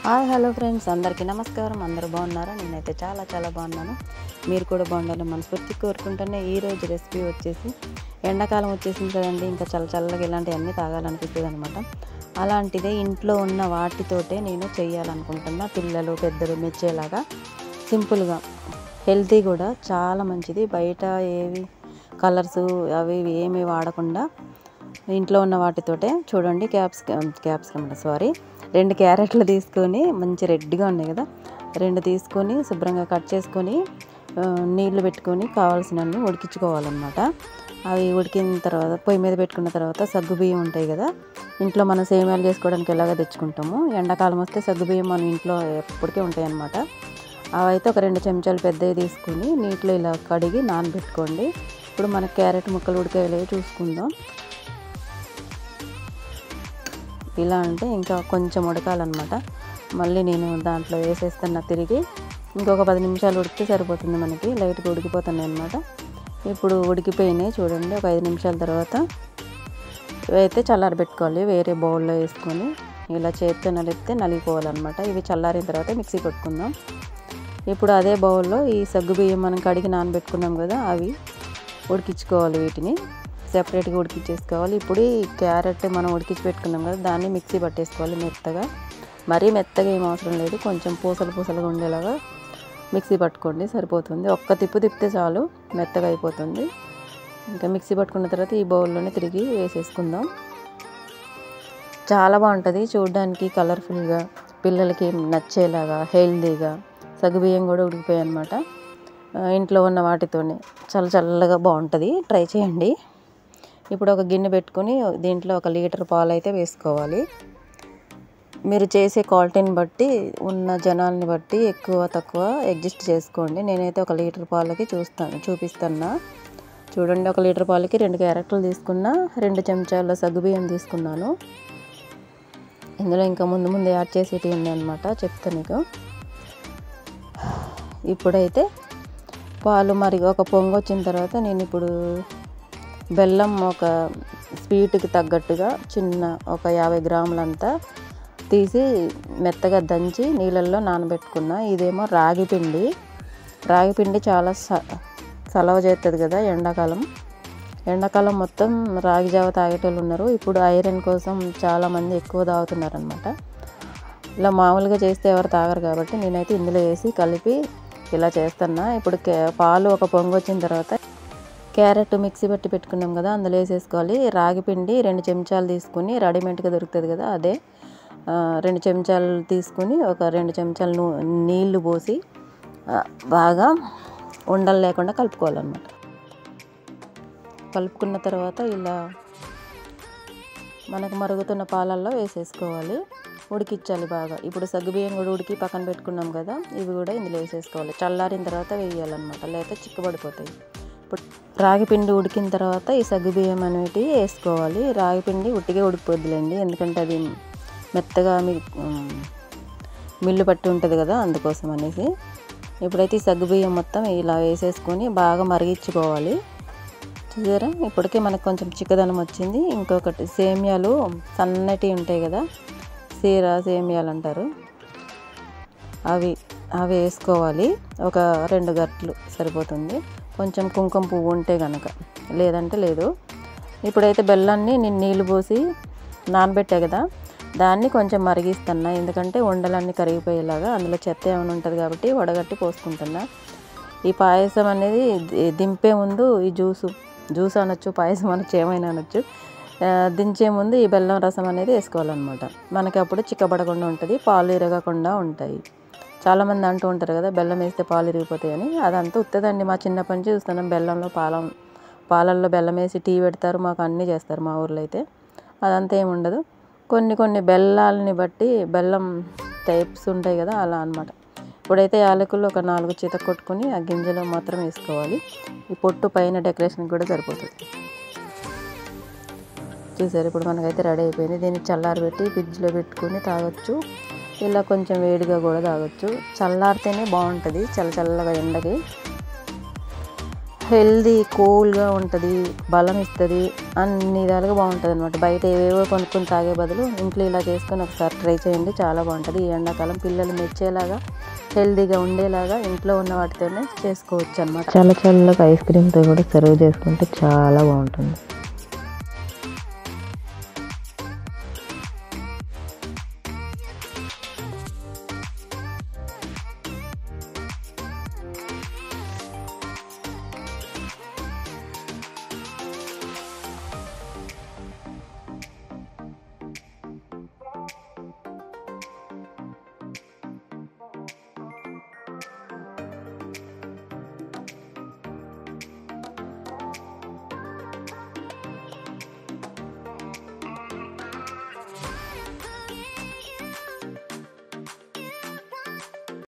Hi hello friends, అందరికీ నమస్కారం. అందరూ బాగున్నారా? నేనైతే చాలా చాలా బాగున్నాను. మీరు కూడా బాగుండాలని మనస్ఫూర్తి కోరుకుంటున్నా. ఈరోజు రెసిపీ వచ్చేసి ఎండాకాలం వచ్చేసింది కదండి, ఇంకా చల్లగా ఇలాంటివన్నీ తాగాలనిపిస్తుంది అనమాట. అలాంటిదే ఇంట్లో ఉన్న వాటితోటే నేను చేయాలనుకుంటున్నా. పిల్లలు పెద్దలు మెచ్చేలాగా సింపుల్గా, హెల్తీ కూడా, చాలా మంచిది. బయట ఏవి కలర్స్ అవి ఏమి వాడకుండా ఇంట్లో ఉన్న వాటితోటే. చూడండి, క్యాప్సికమ్ 2 క్యారెట్లు తీసుకొని, మంచి రెడ్గా ఉన్నాయి కదా, 2 తీసుకొని శుభ్రంగా కట్ చేసుకొని నీళ్లు పెట్టుకొని కావాల్సినన్ని ఉడికించుకోవాలన్నమాట. అవి ఉడికిన తర్వాత పొయ్యి మీద పెట్టుకున్న తర్వాత సగ్గుబియ్యం ఉంటాయి కదా, ఇంట్లో మనం సేమియాలు చేసుకోవడానికి ఎలాగ తెచ్చుకుంటాము. ఎండాకాలం వస్తే సగ్గుబియ్యం మన ఇంట్లో ఎప్పటికీ ఉంటాయి అన్నమాట. అవి అయితే ఒక 2 చెంచాలు పెద్దవి తీసుకొని నీటిలో ఇలా కడిగి నానబెట్టుకోండి. ఇప్పుడు మనకి క్యారెట్ ముక్కలు ఉడికేలాగా చూసుకుందాం. ఇలా అంటే ఇంకా కొంచెం ఉడకాలన్నమాట. మళ్ళీ నేను దాంట్లో వేసేస్తున్నా తిరిగి. ఇంకొక 10 నిమిషాలు ఉడికితే సరిపోతుంది మనకి. లైట్గా ఉడికిపోతున్నాయి అన్నమాట. ఇప్పుడు ఉడికిపోయినాయి చూడండి. ఒక 5 నిమిషాల తర్వాత ఇవైతే చల్లారబెట్టుకోవాలి. వేరే బౌల్లో వేసుకొని ఇలా చేత్తో నలిపితే నలిగిపోవాలన్నమాట. ఇవి చల్లారిన తర్వాత మిక్సీ కొట్టుకుందాం. ఇప్పుడు అదే బౌల్లో ఈ సగ్గుబియ్యం మనం కడిగి నానబెట్టుకున్నాం కదా, అవి ఉడికించుకోవాలి. వీటిని సెపరేట్గా ఉడికించేసుకోవాలి. ఇప్పుడు ఈ క్యారెట్ మనం ఉడికించి పెట్టుకున్నాం కదా, దాన్ని మిక్సీ పట్టేసుకోవాలి మెత్తగా. మరీ మెత్తగా ఏం అవసరం లేదు, కొంచెం పూసలుగా ఉండేలాగా మిక్సీ పట్టుకోండి, సరిపోతుంది. ఒక్క తిప్పు తిప్పితే చాలు, మెత్తగా అయిపోతుంది. ఇంకా మిక్సీ పట్టుకున్న తర్వాత ఈ బౌల్లోనే తిరిగి వేసేసుకుందాం. చాలా బాగుంటుంది చూడడానికి, కలర్ఫుల్గా, పిల్లలకి నచ్చేలాగా, హెల్దీగా. సగ్గుబియ్యం కూడా ఉడికిపోయాయి అన్నమాట. ఇంట్లో ఉన్న వాటితోనే చల్లగా బాగుంటుంది. ట్రై చేయండి. ఇప్పుడు ఒక గిన్నె పెట్టుకొని దీంట్లో 1 లీటర్ పాలు అయితే వేసుకోవాలి. మీరు చేసే క్వాలిటీని బట్టి, ఉన్న జనాల్ని బట్టి ఎక్కువ తక్కువ అడ్జస్ట్ చేసుకోండి. నేనైతే 1 లీటర్ పాలకి చూపిస్తున్నా. చూడండి, 1 లీటర్ పాలకి 2 క్యారెట్లు తీసుకున్నా, 2 చెంచాల సగ్గుబియ్యం తీసుకున్నాను. ఇందులో ఇంకా ముందు యాడ్ చేసేటివి ఉన్నాయన్నమాట, చెప్తాను మీకు. ఇప్పుడైతే పాలు ఒక పొంగు వచ్చిన తర్వాత నేను ఇప్పుడు బెల్లం ఒక స్వీట్కి తగ్గట్టుగా ఒక 50 గ్రాములంతా తీసి మెత్తగా దంచి నీళ్ళల్లో నానబెట్టుకున్నా. ఇదేమో రాగి పిండి చాలా చలవ చేస్తుంది కదా ఎండాకాలం మొత్తం రాగి జావ తాగేటోళ్ళు ఉన్నారు. ఇప్పుడు ఐరన్ కోసం చాలామంది ఎక్కువ తాగుతున్నారనమాట. ఇలా మామూలుగా చేస్తే ఎవరు తాగరు కాబట్టి నేనైతే ఇందులో వేసి కలిపి ఇలా చేస్తున్నా. ఇప్పుడు పాలు ఒక పొంగు వచ్చిన తర్వాత క్యారెట్ మిక్సీ పట్టి పెట్టుకున్నాం కదా, అందులో వేసేసుకోవాలి. రాగి పిండి 2 చెంచాలు తీసుకుని, రెడీమేడ్గా దొరుకుతుంది కదా, అదే 2 చెంచాలు తీసుకుని ఒక 2 చెంచాలు నీళ్లు పోసి బాగా ఉండలు లేకుండా కలుపుకోవాలన్నమాట. కలుపుకున్న తర్వాత ఇలా మనకు మరుగుతున్న పాలల్లో వేసేసుకోవాలి. ఉడికించాలి బాగా. ఇప్పుడు సగ్గుబియ్యం కూడా ఉడికి పక్కన పెట్టుకున్నాం కదా, ఇవి కూడా ఇందులో వేసేసుకోవాలి. చల్లారిన తర్వాత వేయాలన్నమాట, లేకపోతే చిక్కబడిపోతాయి. ఇప్పుడు రాగి పిండి ఉడికిన తర్వాత ఈ సగ్గుబియ్యం అనేవి వేసుకోవాలి. రాగి పిండి ఉట్టిగా ఉడికిపోద్దులేండి, ఎందుకంటే అది మెత్తగా మిల్లు పట్టి ఉంటుంది కదా, అందుకోసం అనేసి. ఇప్పుడైతే ఈ సగ్గుబియ్యం మొత్తం ఇలా వేసేసుకొని బాగా మరిగించుకోవాలి. చూసారా, ఇప్పటికే మనకు కొంచెం చిక్కదనం వచ్చింది. ఇంకొకటి సేమియాలు సన్నటి ఉంటాయి కదా, సేమియాలు అంటారు, అవి వేసుకోవాలి. ఒక 2 గట్లు సరిపోతుంది. కొంచెం కుంకుమ పువ్వు ఉంటే కనుక, లేదంటే లేదు. ఇప్పుడైతే బెల్లాన్ని నేను నీళ్ళు పోసి నానబెట్టా కదా, దాన్ని కొంచెం మరిగిస్తున్నా. ఎందుకంటే ఉండలన్నీ కరిగిపోయేలాగా, అందులో చెత్త ఏమైనా ఉంటుంది కాబట్టి వడగట్టి పోసుకుంటున్నా. ఈ పాయసం అనేది దింపే ముందు ఈ జ్యూస్ అనొచ్చు, పాయసం అనొచ్చు, ఏమైనా అనొచ్చు, దించే ముందు ఈ బెల్లం రసం అనేది వేసుకోవాలన్నమాట. మనకి అప్పుడు చిక్కబడకుండా ఉంటుంది, పాలు ఇరగకుండా ఉంటాయి. చాలామంది అంటూ ఉంటారు కదా, బెల్లం వేస్తే పాలు ఇరిగిపోతాయని. అదంతా ఉత్తదండి. మా చిన్నప్పటి నుంచి చూస్తున్నాం, పాలల్లో బెల్లం వేసి టీ పెడతారు, మాకు అన్నీ చేస్తారు మా ఊర్లో అయితే. అదంతా ఏమి ఉండదు. కొన్ని బెల్లాలని బట్టి బెల్లం టైప్స్ ఉంటాయి కదా, అలా అన్నమాట. ఇప్పుడైతే యాలకులు ఒక 4 చితక కొట్టుకొని ఆ గింజలో మాత్రం వేసుకోవాలి. ఈ పొట్టు పైన డెకరేషన్ కూడా సరిపోతుంది. చూసారు, ఇప్పుడు మనకైతే రెడీ అయిపోయింది. దీన్ని చల్లారబెట్టి ఫ్రిడ్జ్లో పెట్టుకుని తాగొచ్చు, ఇలా కొంచెం వేడిగా కూడా తాగొచ్చు. చల్లారితేనే బాగుంటుంది, చల్లగా ఎండకి. హెల్దీ కూల్గా ఉంటుంది, బలం ఇస్తుంది, అన్ని విధాలుగా బాగుంటుంది అనమాట. బయట ఏవేవో కొనుక్కొని తాగే బదులు ఇంట్లో ఇలా చేసుకొని ఒకసారి ట్రై చేయండి, చాలా బాగుంటుంది. ఈ ఎండాకాలం పిల్లలు మెచ్చేలాగా హెల్దీగా ఉండేలాగా ఇంట్లో ఉన్న వాటితోనే చేసుకోవచ్చు అనమాట. చల్ల చల్లగా ఐస్ క్రీమ్తో కూడా సర్వ్ చేసుకుంటే చాలా బాగుంటుంది.